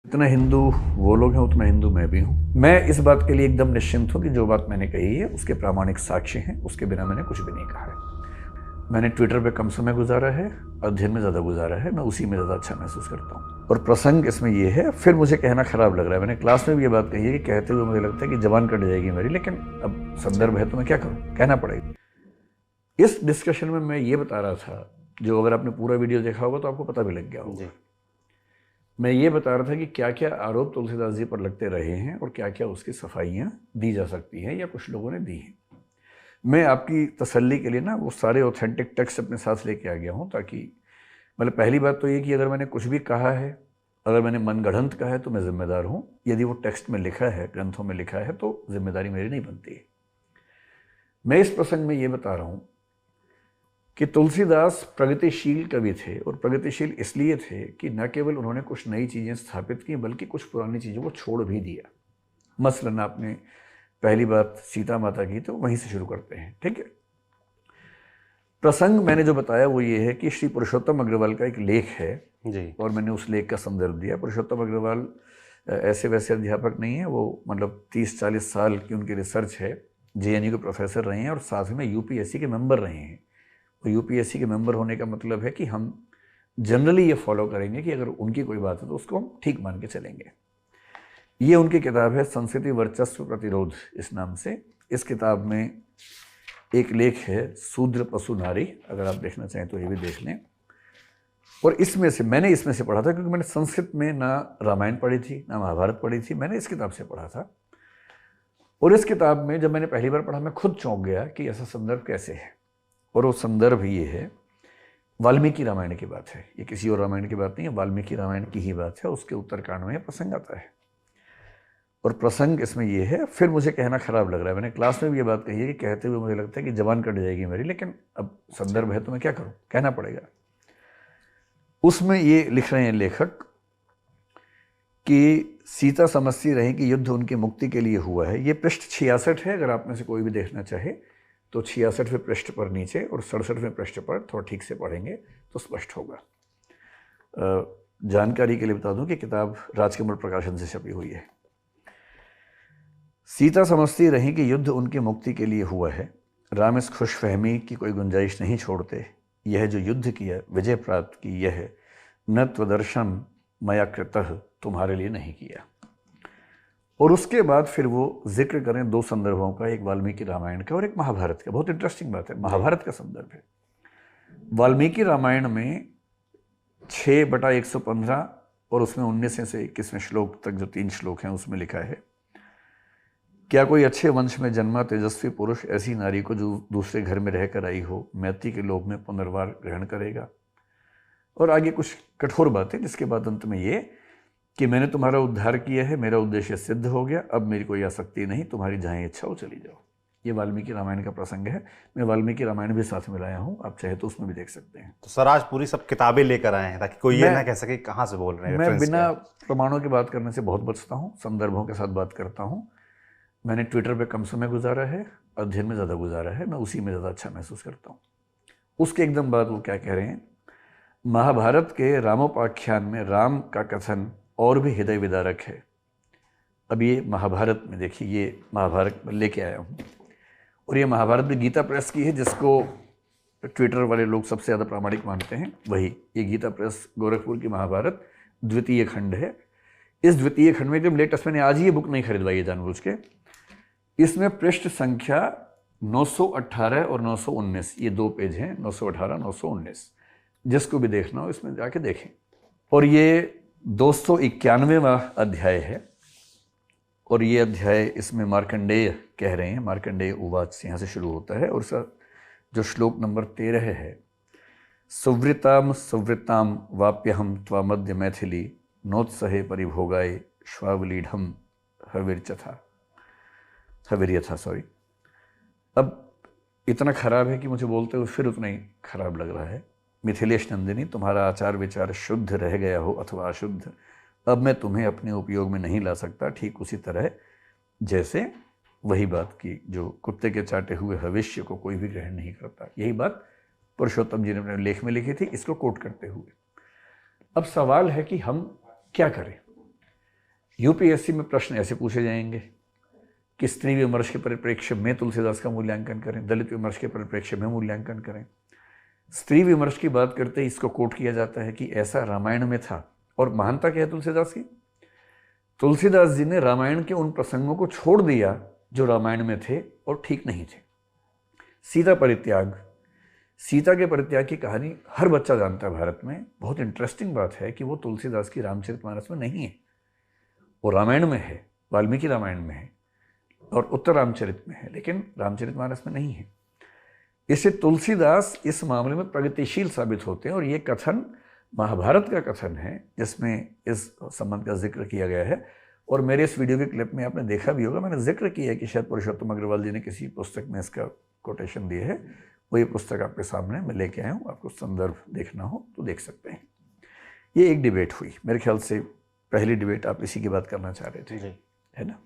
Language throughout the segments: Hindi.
जितना हिंदू वो लोग हैं उतना हिंदू मैं भी हूँ। मैं इस बात के लिए एकदम निश्चिंत हूँ कि जो बात मैंने कही है उसके प्रामाणिक साक्ष्य हैं, उसके बिना मैंने कुछ भी नहीं कहा है। मैंने ट्विटर पे कम समय गुजारा है, अध्ययन में ज़्यादा गुजारा है, मैं उसी में ज़्यादा अच्छा महसूस करता हूँ। और प्रसंग इसमें ये है, फिर मुझे कहना खराब लग रहा है। मैंने क्लास में भी ये बात कही है कि कहते हुए मुझे लगता है कि जबान कट जाएगी मेरी, लेकिन अब संदर्भ है तो मैं क्या करूँ, कहना पड़ेगा। इस डिस्कशन में मैं ये बता रहा था, जो अगर आपने पूरा वीडियो देखा होगा तो आपको पता भी लग गया होगा। मैं ये बता रहा था कि क्या क्या आरोप तुलसीदास जी पर लगते रहे हैं और क्या क्या उसकी सफाइयाँ दी जा सकती हैं या कुछ लोगों ने दी हैं। मैं आपकी तसल्ली के लिए ना वो सारे ऑथेंटिक टेक्स्ट अपने साथ लेके आ गया हूँ, ताकि मतलब पहली बात तो ये कि अगर मैंने कुछ भी कहा है, अगर मैंने मनगढ़ंत कहा है तो मैं जिम्मेदार हूँ। यदि वो टेक्स्ट में लिखा है, ग्रंथों में लिखा है, तो जिम्मेदारी मेरी नहीं बनती है। मैं इस प्रसंग में ये बता रहा हूँ कि तुलसीदास प्रगतिशील कवि थे, और प्रगतिशील इसलिए थे कि न केवल उन्होंने कुछ नई चीज़ें स्थापित की बल्कि कुछ पुरानी चीज़ों को छोड़ भी दिया। मसलन आपने पहली बात सीता माता की, तो वहीं से शुरू करते हैं, ठीक है। प्रसंग मैंने जो बताया वो ये है कि श्री पुरुषोत्तम अग्रवाल का एक लेख है जी। और मैंने उस लेख का संदर्भ दिया। पुरुषोत्तम अग्रवाल ऐसे वैसे अध्यापक नहीं है, वो मतलब 30-40 साल की उनकी रिसर्च है। JNU के प्रोफेसर रहे हैं और साथ में UPSC के मेंबर रहे हैं। तो UPSC के मेंबर होने का मतलब है कि हम जनरली ये फॉलो करेंगे कि अगर उनकी कोई बात है तो उसको हम ठीक मान के चलेंगे। ये उनकी किताब है संस्कृति वर्चस्व प्रतिरोध, इस नाम से। इस किताब में एक लेख है शूद्र पशु नारी, अगर आप देखना चाहें तो ये भी देख लें। और इसमें से मैंने इसमें से पढ़ा था, क्योंकि मैंने संस्कृत में ना रामायण पढ़ी थी ना महाभारत पढ़ी थी, मैंने इस किताब से पढ़ा था। और इस किताब में जब मैंने पहली बार पढ़ा मैं खुद चौंक गया कि ऐसा संदर्भ कैसे है। और वो संदर्भ ये है, वाल्मीकि रामायण की बात है। ये किसी और रामायण की बात नहीं है, वाल्मीकि रामायण की ही बात है। उसके उत्तरकांड में प्रसंग आता है और प्रसंग इसमें ये है। फिर मुझे कहना खराब लग रहा है, मैंने क्लास में भी ये बात कही है कि कहते हुए मुझे लगता है कि जबान कट जाएगी मेरी, लेकिन अब संदर्भ है तो मैं क्या करूं, कहना पड़ेगा। उसमें ये लिख रहे हैं लेखक कि सीता समझती रही कि युद्ध उनकी मुक्ति के लिए हुआ है। ये पृष्ठ 66 है, अगर आप में से कोई भी देखना चाहे तो 66वें पृष्ठ पर नीचे और 67वें पृष्ठ पर थोड़ा ठीक से पढ़ेंगे तो स्पष्ट होगा। जानकारी के लिए बता दूं कि किताब राजकमल प्रकाशन से छपी हुई है। सीता समझती रही कि युद्ध उनकी मुक्ति के लिए हुआ है। राम इस खुशफहमी की कोई गुंजाइश नहीं छोड़ते। यह जो युद्ध किया, विजय प्राप्त की, यह न त्वदर्शन मया कृतः, तुम्हारे लिए नहीं किया। और उसके बाद फिर वो जिक्र करें दो संदर्भों का, एक वाल्मीकि रामायण का और एक महाभारत का। बहुत इंटरेस्टिंग बात है, महाभारत का संदर्भ है। वाल्मीकि रामायण में 6/115 और उसमें 19 से 21वें श्लोक तक जो 3 श्लोक हैं उसमें लिखा है, क्या कोई अच्छे वंश में जन्मा तेजस्वी पुरुष ऐसी नारी को जो दूसरे घर में रहकर आई हो, मैत्री के लोभ में पुनर्वार ग्रहण करेगा। और आगे कुछ कठोर बातें, जिसके बाद अंत में ये कि मैंने तुम्हारा उद्धार किया है, मेरा उद्देश्य सिद्ध हो गया, अब मेरी कोई आसक्ति नहीं, तुम्हारी जहाँ इच्छा हो चली जाओ। ये वाल्मीकि रामायण का प्रसंग है। मैं वाल्मीकि रामायण भी साथ में लाया हूँ, आप चाहे तो उसमें भी देख सकते हैं। तो सर आज पूरी सब किताबें लेकर आए हैं ताकि कोई ये ना कह सके कहाँ से बोल रहे हैं। मैं बिना प्रमाणों की बात करने से बहुत बचता हूँ, संदर्भों के साथ बात करता हूँ। मैंने ट्विटर पे कम समय गुजारा है, अध्ययन में ज़्यादा गुजारा है, मैं उसी में ज़्यादा अच्छा महसूस करता हूँ। उसके एकदम बाद वो क्या कह रहे हैं, महाभारत के रामोपाख्यान में राम का कथन और भी हृदय विदारक है। अब ये महाभारत में देखिए, ये महाभारत लेके आया हूँ और ये महाभारत भी गीता प्रेस की है, जिसको ट्विटर वाले लोग सबसे ज़्यादा प्रामाणिक मानते हैं। वही ये गीता प्रेस गोरखपुर की महाभारत द्वितीय खंड है। इस द्वितीय खंड में एकदम लेटेस्ट, मैंने आज ही ये बुक नहीं खरीदवाई है जानबूझ के। इसमें पृष्ठ संख्या 918 और 919, ये 2 पेज हैं, 918 919। जिसको भी देखना हो इसमें जाके देखें। और ये 291वां अध्याय है और ये अध्याय, इसमें मार्कंडेय कह रहे हैं, मार्कंडेय उवाच से यहाँ से शुरू होता है। और जो श्लोक नंबर 13 है, सुवृताम सुवृताम वाप्यहम त्वामद्य मैथिली नोत्सहे परिभोगाय श्वावलीढ़ हविर्यथा। सॉरी, अब इतना खराब है कि मुझे बोलते हुए फिर उतना ही खराब लग रहा है। मिथिलेश नंदिनी, तुम्हारा आचार विचार शुद्ध रह गया हो अथवा अशुद्ध, अब मैं तुम्हें अपने उपयोग में नहीं ला सकता। ठीक उसी तरह जैसे वही बात की जो कुत्ते के चाटे हुए भविष्य को कोई भी ग्रहण नहीं करता। यही बात पुरुषोत्तम जी ने अपने लेख में लिखी थी, इसको कोट करते हुए। अब सवाल है कि हम क्या करें। यूपीएससी में प्रश्न ऐसे पूछे जाएंगे कि स्त्री विमर्श के परिप्रेक्ष्य में तुलसीदास का मूल्यांकन करें, दलित विमर्श के परिप्रेक्ष्य में मूल्यांकन करें। स्त्री विमर्श की बात करते ही इसको कोट किया जाता है कि ऐसा रामायण में था। और महानता क्या है तुलसीदास की? तुलसीदास जी ने रामायण के उन प्रसंगों को छोड़ दिया जो रामायण में थे और ठीक नहीं थे। सीता परित्याग, सीता के परित्याग की कहानी हर बच्चा जानता है भारत में। बहुत इंटरेस्टिंग बात है कि वो तुलसीदास की रामचरितमानस में नहीं है, वो रामायण में है, वाल्मीकि रामायण में है और उत्तर रामचरित में है, लेकिन रामचरितमानस में नहीं है। इससे तुलसीदास इस मामले में प्रगतिशील साबित होते हैं। और ये कथन महाभारत का कथन है जिसमें इस संबंध का जिक्र किया गया है। और मेरे इस वीडियो के क्लिप में आपने देखा भी होगा, मैंने जिक्र किया है कि शायद पुरुषोत्तम अग्रवाल जी ने किसी पुस्तक में इसका कोटेशन दिए है। वही पुस्तक आपके सामने मैं लेके आया हूँ, आपको संदर्भ देखना हो तो देख सकते हैं। ये एक डिबेट हुई, मेरे ख्याल से पहली डिबेट आप इसी की बात करना चाह रहे थे, है ना?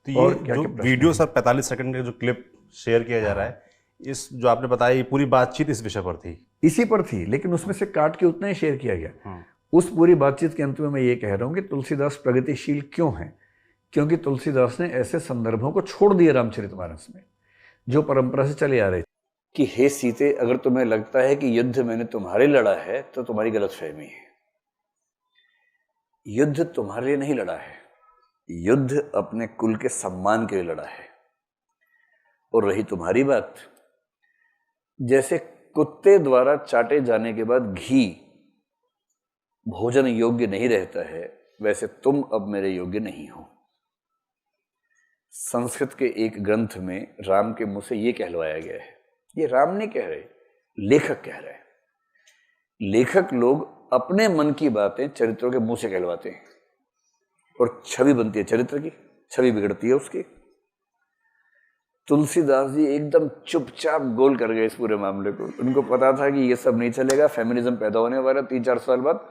तो ये जो वीडियो सर 45 सेकंड का जो क्लिप शेयर किया जा रहा है, इस जो आपने बताया ये पूरी बातचीत इस विषय पर थी, इसी पर थी, लेकिन उसमें से काट के उतना ही शेयर किया गया। उस पूरी बातचीत के अंत में मैं ये कह रहा हूँ कि तुलसीदास प्रगतिशील क्यों हैं? क्योंकि तुलसीदास ने ऐसे संदर्भों को छोड़ दिए रामचरितमानस में जो परंपरा से चले आ रहे थे कि हे सीते, अगर तुम्हें लगता है कि युद्ध मैंने तुम्हारे लड़ा है तो तुम्हारी गलतफहमी है। युद्ध तुम्हारे लिए नहीं लड़ा है, युद्ध अपने कुल के सम्मान के लिए लड़ा है। और रही तुम्हारी बात, जैसे कुत्ते द्वारा चाटे जाने के बाद घी भोजन योग्य नहीं रहता है, वैसे तुम अब मेरे योग्य नहीं हो। संस्कृत के एक ग्रंथ में राम के मुंह से ये कहलवाया गया है। ये राम नहीं कह रहे, लेखक कह रहे हैं। लेखक लोग अपने मन की बातें चरित्रों के मुंह से कहलवाते हैं और छवि बनती है चरित्र की, छवि बिगड़ती है उसकी। तुलसीदास जी एकदम चुपचाप गोल कर गए इस पूरे मामले को। उनको पता था कि ये सब नहीं चलेगा, फेमिनिज्म पैदा होने वाला 3-4 साल बाद,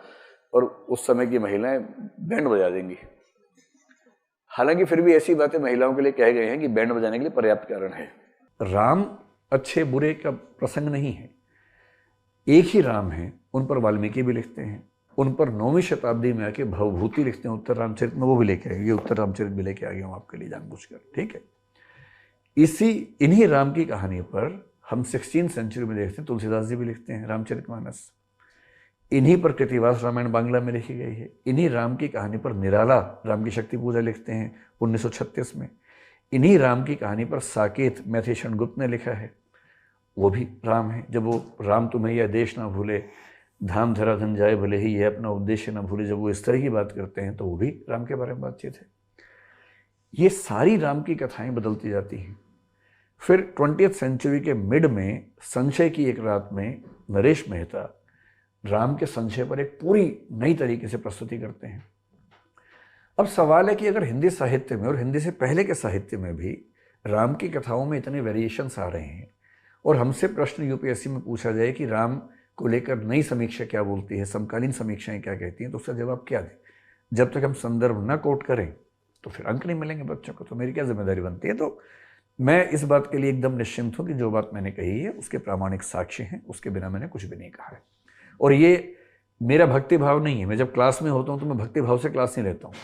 और उस समय की महिलाएं बैंड बजा देंगी। हालांकि फिर भी ऐसी बातें महिलाओं के लिए कह गए हैं कि बैंड बजाने के लिए पर्याप्त कारण है। राम अच्छे बुरे का प्रसंग नहीं है, एक ही राम है। उन पर वाल्मीकि भी लिखते हैं, उन पर 9वीं शताब्दी में आके भवभूति लिखते हैं उत्तर रामचरित में, वो भी लेके आए। ये उत्तर रामचरित भी लेके आ गया हूँ आपके लिए जानबूझकर, ठीक है। इन्हीं राम की कहानी पर हम 16वीं सेंचुरी में देखते हैं तुलसीदास जी भी लिखते हैं रामचरितमानस। इन्हीं पर कृतिवास रामायण बांग्ला में लिखी गई है। इन्हीं राम की कहानी पर निराला राम की शक्ति पूजा लिखते हैं 1936 में। इन्हीं राम की कहानी पर साकेत मैथिली गुप्त ने लिखा है, वो भी राम है। जब वो राम तुम्हें यह देश ना भूले, धाम धरा धन जाए भले ही, यह अपना उद्देश्य ना भूले, जब वो इस तरह की बात करते हैं तो वो भी राम के बारे में बातचीत है। ये सारी राम की कथाएं बदलती जाती हैं। फिर 20वीं सेंचुरी के मिड में संशय की एक रात में नरेश मेहता राम के संशय पर एक पूरी नई तरीके से प्रस्तुति करते हैं। अब सवाल है कि अगर हिंदी साहित्य में और हिंदी से पहले के साहित्य में भी राम की कथाओं में इतने वेरिएशंस आ रहे हैं और हमसे प्रश्न यूपीएससी में पूछा जाए कि राम को लेकर नई समीक्षा क्या बोलती है, समकालीन समीक्षाएं क्या कहती हैं, तो उसका जवाब क्या दें? जब तक हम संदर्भ न कोट करें तो फिर अंक नहीं मिलेंगे बच्चों को, तो मेरी क्या जिम्मेदारी बनती है? तो मैं इस बात के लिए एकदम निश्चिंत हूँ कि जो बात मैंने कही है उसके प्रामाणिक साक्ष्य हैं, उसके बिना मैंने कुछ भी नहीं कहा है। और ये मेरा भक्ति भाव नहीं है। मैं जब क्लास में होता हूँ तो मैं भक्ति भाव से क्लास नहीं लेता हूँ।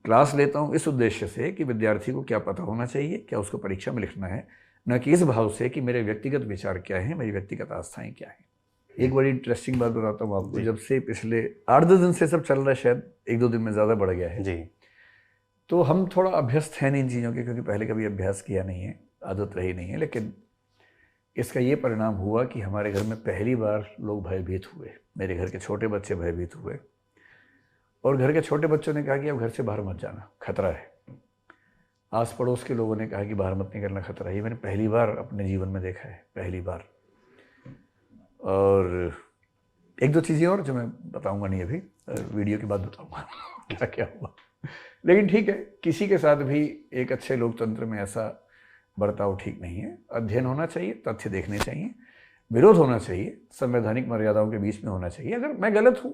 क्लास लेता हूँ इस उद्देश्य से कि विद्यार्थी को क्या पता होना चाहिए, क्या उसको परीक्षा में लिखना है, न कि इस भाव से कि मेरे व्यक्तिगत विचार क्या हैं, मेरी व्यक्तिगत आस्थाएं क्या हैं। एक बड़ी इंटरेस्टिंग बात बताता हूँ आपको। जब से पिछले 8-10 दिन से सब चल रहा है, शायद 1-2 दिन में ज़्यादा बढ़ गया है जी, तो हम थोड़ा अभ्यस्त हैं इन चीज़ों के, क्योंकि पहले कभी अभ्यास किया नहीं है, आदत रही नहीं है। लेकिन इसका ये परिणाम हुआ कि हमारे घर में पहली बार लोग भयभीत हुए। मेरे घर के छोटे बच्चे भयभीत हुए और घर के छोटे बच्चों ने कहा कि अब घर से बाहर मत जाना, खतरा है। आस पड़ोस के लोगों ने कहा कि बाहर मत निकलना, खतरा है। ये मैंने पहली बार अपने जीवन में देखा है, पहली बार। और 1-2 चीज़ें और जो मैं बताऊंगा नहीं, अभी वीडियो के बाद बताऊंगा क्या हुआ। लेकिन ठीक है, किसी के साथ भी एक अच्छे लोकतंत्र में ऐसा बर्ताव ठीक नहीं है। अध्ययन होना चाहिए, तथ्य देखने चाहिए, विरोध होना चाहिए, संवैधानिक मर्यादाओं के बीच में होना चाहिए। अगर मैं गलत हूँ,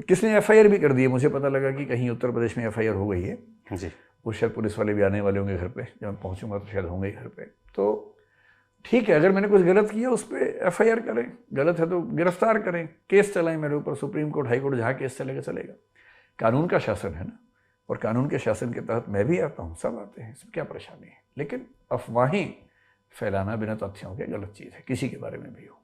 किसने एफआईआर भी कर दी है, मुझे पता लगा कि कहीं उत्तर प्रदेश में एफआईआर हो गई है जी। वो शायद पुलिस वाले भी आने वाले होंगे घर पे, जब मैं पहुँचूंगा तो शायद होंगे घर पे। तो ठीक है, अगर मैंने कुछ गलत किया उस पर एफआईआर करें, गलत है तो गिरफ्तार करें, केस चलाएं मेरे ऊपर, सुप्रीम कोर्ट, हाई कोर्ट, जहाँ केस चलेगा चलेगा। कानून का शासन है ना, और कानून के शासन के तहत मैं भी आता हूँ, सब आते हैं, इसमें क्या परेशानी है। लेकिन अफवाहें फैलाना बिना तथ्यों के गलत चीज़ है, किसी के बारे में भी हो।